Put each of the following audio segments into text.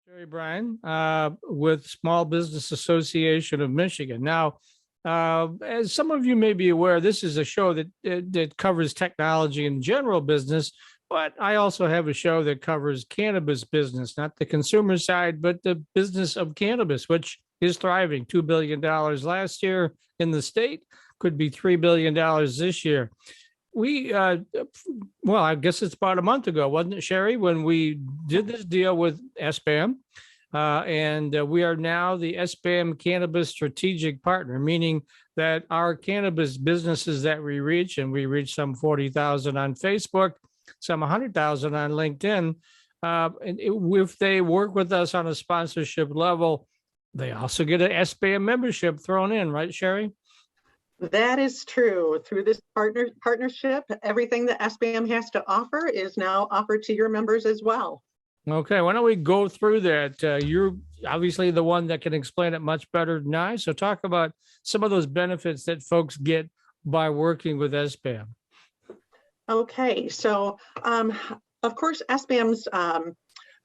Jerry Bryan with Small Business Association of Michigan. Now, as some of you may be aware, this is a show that covers technology and general business, but I also have a show that covers cannabis business, not the consumer side, but the business of cannabis, which is thriving. $2 billion last year in the state, could be $3 billion this year. Well, I guess it's about a month ago, wasn't it, Sherry, when we did this deal with SBAM? And we are now the SBAM Cannabis Strategic Partner, meaning that our cannabis businesses that we reach, and we reach some 40,000 on Facebook, some 100,000 on LinkedIn, if they work with us on a sponsorship level, they also get an SBAM membership thrown in, right, Sherry? That is true. Through this partnership, everything that SBAM has to offer is now offered to your members as well. Okay, why don't we go through that? You're obviously the one that can explain it much better than I. So talk about some of those benefits that folks get by working with SBAM. Okay, so of course, SBAM's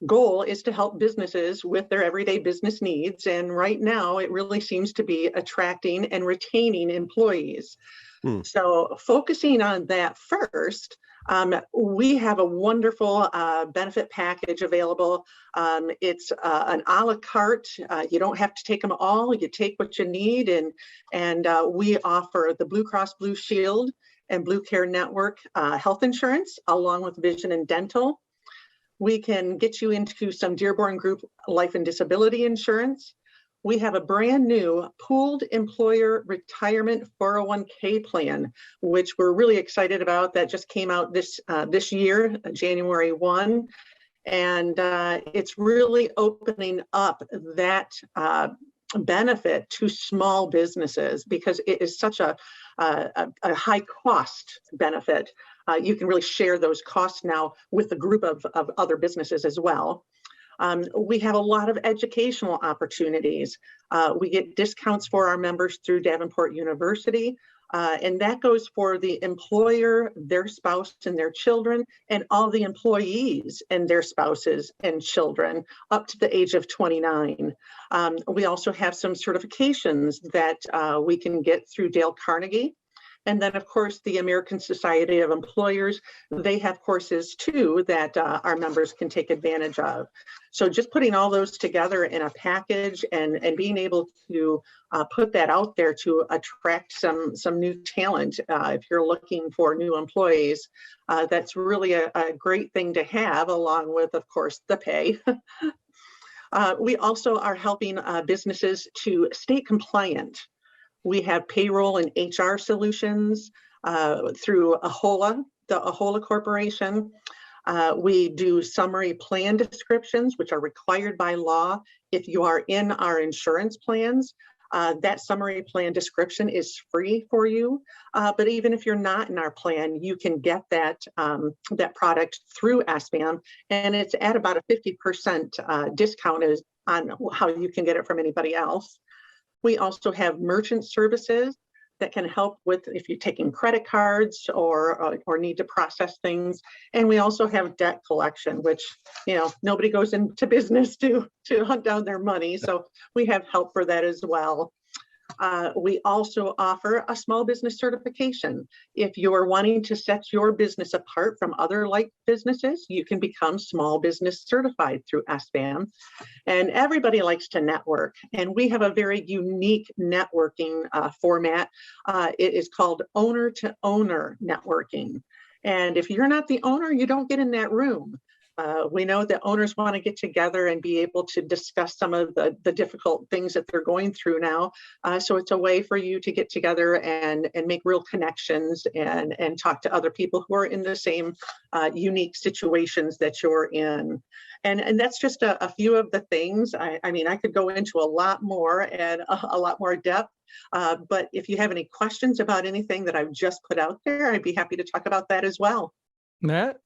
goal is to help businesses with their everyday business needs. And right now, it really seems to be attracting and retaining employees. So focusing on that first, we have a wonderful benefit package available. It's an a la carte. You don't have to take them all. You take what you need. And we offer the Blue Cross Blue Shield and Blue Care Network health insurance, along with vision and dental. We can get you into some Dearborn Group life and disability insurance. We have a brand new pooled employer retirement 401k plan, which we're really excited about. That just came out this year, January 1. And it's really opening up that benefit to small businesses because it is such a high cost benefit. You can really share those costs now with a group of other businesses as well. We have a lot of educational opportunities. We get discounts for our members through Davenport University, and that goes for the employer, their spouse, and their children, and all the employees and their spouses and children up to the age of 29. We also have some certifications that we can get through Dale Carnegie. And then, of course, the American Society of Employers, they have courses too that our members can take advantage of. So just putting all those together in a package and being able to put that out there to attract some new talent, if you're looking for new employees, that's really a great thing to have, along with, of course, the pay. We also are helping businesses to stay compliant. We have payroll and HR solutions through AHOLA, the AHOLA Corporation. We do summary plan descriptions, which are required by law. If you are in our insurance plans, that summary plan description is free for you. But even if you're not in our plan, you can get that product through SBAM, and it's at about a 50% discount on how you can get it from anybody else. We also have merchant services that can help with if you're taking credit cards or need to process things. And we also have debt collection, which, nobody goes into business to hunt down their money. So we have help for that as well. We also offer a small business certification. If you're wanting to set your business apart from other like businesses, you can become small business certified through SBAM. And everybody likes to network. And we have a very unique networking format. It is called owner to owner networking. And if you're not the owner, you don't get in that room. We know that owners want to get together and be able to discuss some of the difficult things that they're going through now. So it's a way for you to get together and make real connections and talk to other people who are in the same unique situations that you're in. And that's just a few of the things. I mean, I could go into a lot more and a lot more depth. But if you have any questions about anything that I've just put out there, I'd be happy to talk about that as well. Matt?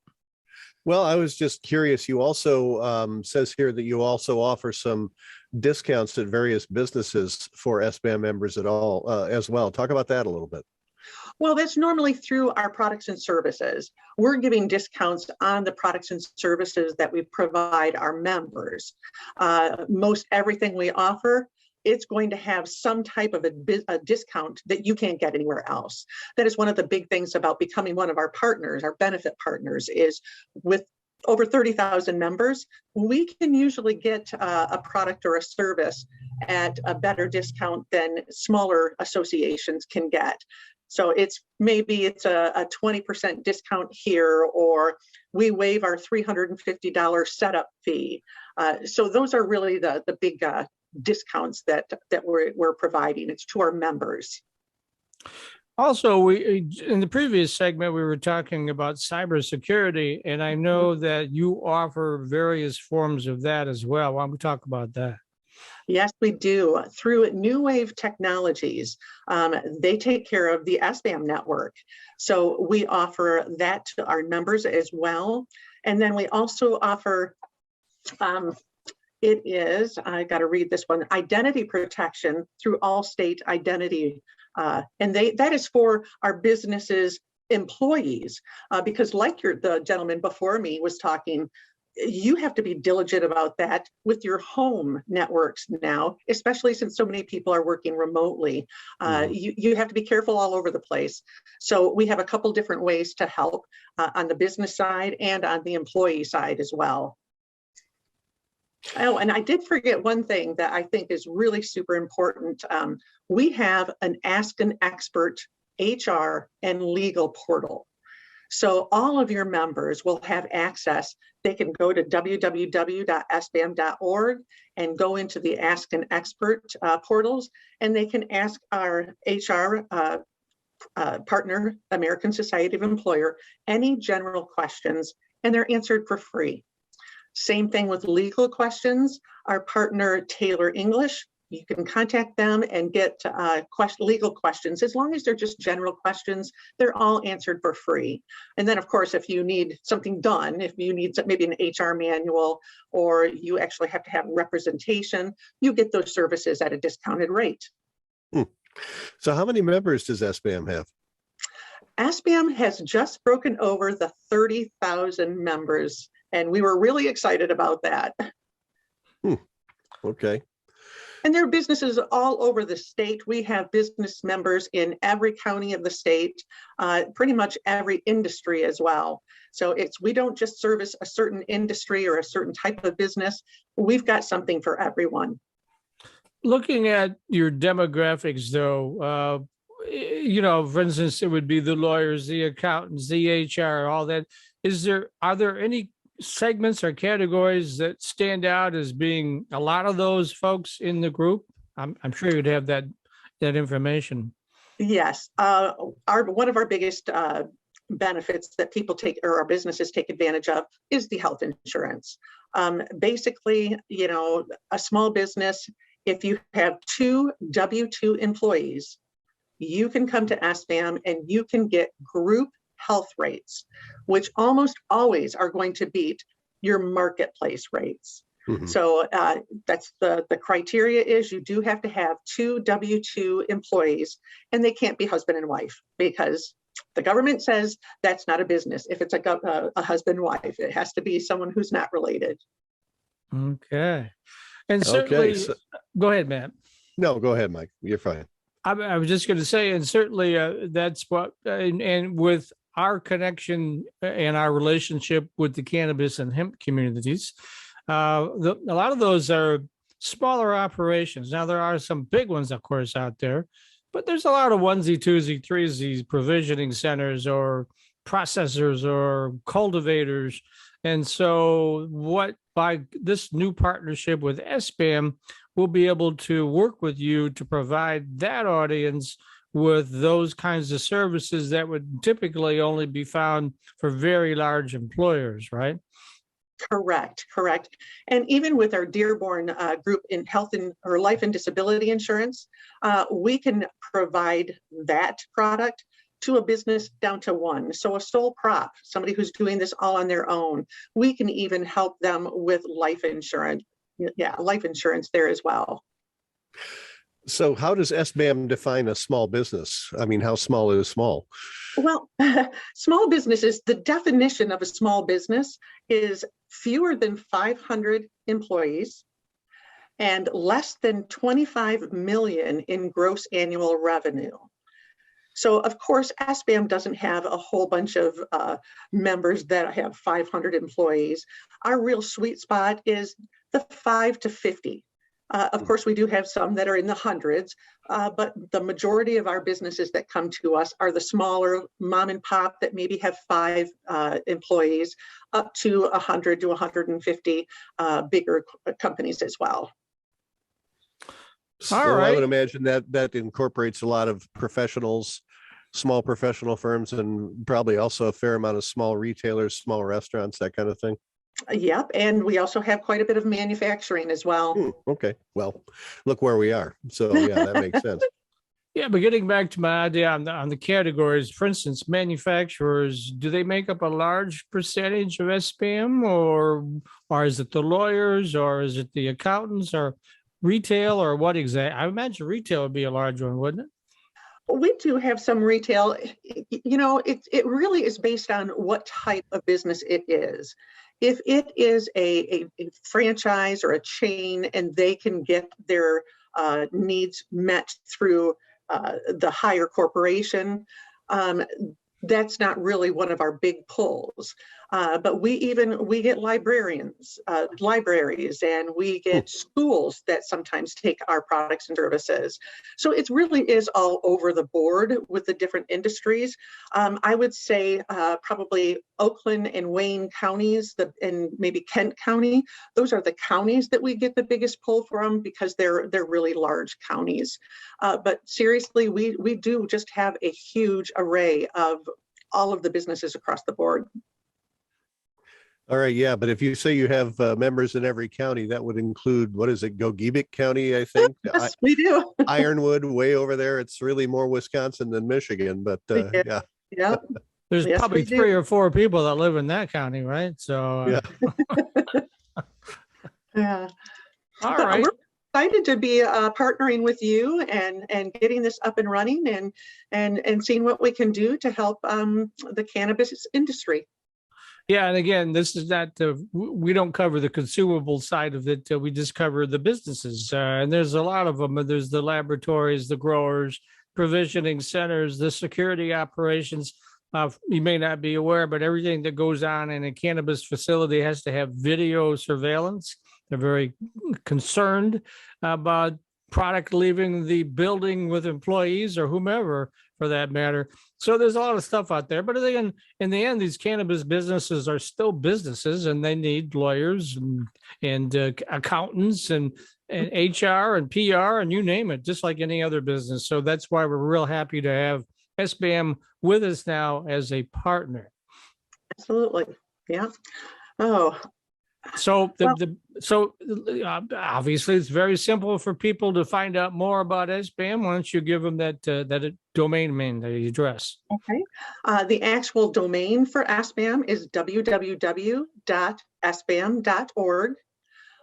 Well, I was just curious. You also says here that you also offer some discounts at various businesses for SBAM members as well. Talk about that a little bit. Well, that's normally through our products and services. We're giving discounts on the products and services that we provide our members. Most everything we offer, it's going to have some type of a discount that you can't get anywhere else. That is one of the big things about becoming one of our partners, our benefit partners, is with over 30,000 members, we can usually get a product or a service at a better discount than smaller associations can get. So maybe it's a 20% discount here, or we waive our $350 setup fee. So those are really the big discounts that we're providing. It's to our members. Also, we in the previous segment, we were talking about cybersecurity, and I know that you offer various forms of that as well. Why don't we talk about that? Yes, we do. Through New Wave Technologies, they take care of the SBAM network. So we offer that to our members as well. And then we also offer, I got to read this one, identity protection through Allstate Identity. And that is for our businesses' employees, because like the gentleman before me was talking, you have to be diligent about that with your home networks now, especially since so many people are working remotely. You have to be careful all over the place. So we have a couple different ways to help on the business side and on the employee side as well. Oh, and I did forget one thing that I think is really super important. We have an Ask an Expert HR and legal portal. So all of your members will have access. They can go to www.sbam.org and go into the Ask an Expert portals, and they can ask our HR partner, American Society of Employer, any general questions, and they're answered for free. Same thing with legal questions. Our partner, Taylor English, you can contact them and get legal questions. As long as they're just general questions, they're all answered for free. And then, of course, if you need something done, if you need maybe an HR manual, or you actually have to have representation, you get those services at a discounted rate. So how many members does SBAM have? SBAM has just broken over the 30,000 members, and we were really excited about that. Okay. And there are businesses all over the state. We have business members in every county of the state, pretty much every industry as well. So we don't just service a certain industry or a certain type of business. We've got something for everyone. Looking at your demographics, though, for instance, it would be the lawyers, the accountants, the HR, all that. Are there any segments or categories that stand out as being a lot of those folks in the group? I'm sure you'd have that information. Yes, one of our biggest benefits that people take, or our businesses take advantage of, is the health insurance. Basically, a small business, if you have 2 W-2 employees, you can come to SBAM and you can get group health rates, which almost always are going to beat your marketplace rates. So that's the criteria is you do have to have 2 W-2 employees, and they can't be husband and wife, because the government says that's not a business. If it's a husband and wife, it has to be someone who's not related. Okay. And certainly, go ahead, Matt. No, go ahead, Mike. You're fine. I was just going to say, and certainly that's what, and with our connection and our relationship with the cannabis and hemp communities, a lot of those are smaller operations. Now, there are some big ones, of course, out there, but there's a lot of onesie, twosie, threesies, provisioning centers or processors or cultivators. And so by this new partnership with SBAM, we'll be able to work with you to provide that audience with those kinds of services that would typically only be found for very large employers, right? Correct. And even with our Dearborn group in health or life and disability insurance, we can provide that product to a business down to 1. So a sole prop, somebody who's doing this all on their own, we can even help them with life insurance. Yeah, life insurance there as well. So how does SBAM define a small business? I mean, how small is small? Well, small businesses, the definition of a small business is fewer than 500 employees and less than 25 million in gross annual revenue. So of course, SBAM doesn't have a whole bunch of members that have 500 employees. Our real sweet spot is the 5 to 50. Of course, we do have some that are in the hundreds, but the majority of our businesses that come to us are the smaller mom and pop that maybe have 5 employees, up to 100 to 150 bigger companies as well. So All I would right. imagine that incorporates a lot of professionals, small professional firms, and probably also a fair amount of small retailers, small restaurants, that kind of thing. Yep, and we also have quite a bit of manufacturing as well. Okay, well, look where we are. So yeah, that makes sense. Yeah, but getting back to my idea on the categories, for instance, manufacturers, do they make up a large percentage of SBAM, or is it the lawyers, or is it the accountants, or retail, or what exactly? I imagine retail would be a large one, wouldn't it? We do have some retail. You know, it really is based on what type of business it is. If it is a franchise or a chain and they can get their needs met through the higher corporation, that's not really one of our big pulls. But we get libraries, and we get schools that sometimes take our products and services. So it really is all over the board with the different industries. I would say probably Oakland and Wayne counties, and maybe Kent County. Those are the counties that we get the biggest pull from because they're really large counties. But seriously, we do just have a huge array of all of the businesses across the board. All right, yeah, but if you say you have members in every county, that would include, what is it, Gogebic County, I think? Yes, we do. Ironwood, way over there. It's really more Wisconsin than Michigan, but yeah. Yeah. There's Yes, probably we do. 3 or 4 people that live in that county, right? So, Yeah. Yeah. all But right. we're excited to be partnering with you and getting this up and running and seeing what we can do to help the cannabis industry. Yeah, and again, this is not we don't cover the consumable side of it. We just cover the businesses, and there's a lot of them. There's the laboratories, the growers, provisioning centers, the security operations. You may not be aware, but everything that goes on in a cannabis facility has to have video surveillance. They're very concerned about product leaving the building with employees or whomever for that matter. So there's a lot of stuff out there. But again, in the end, these cannabis businesses are still businesses, and they need lawyers and accountants and HR and PR and you name it, just like any other business. So that's why we're real happy to have SBAM with us now as a partner. Absolutely. Yeah. Oh, So obviously it's very simple for people to find out more about SBAM. Why don't you give them that domain name, the address? okay. The actual domain for SBAM is www.sbam.org.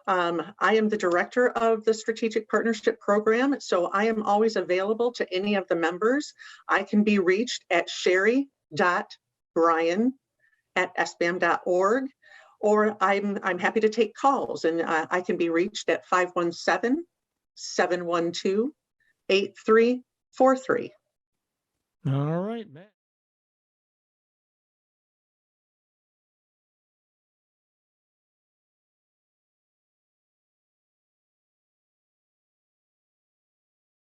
I am the director of the Strategic Partnership Program, so I am always available to any of the members. I can be reached at sherry.bryan@sbam.org, or I'm happy to take calls, and I can be reached at 517-712-8343. All right, Matt.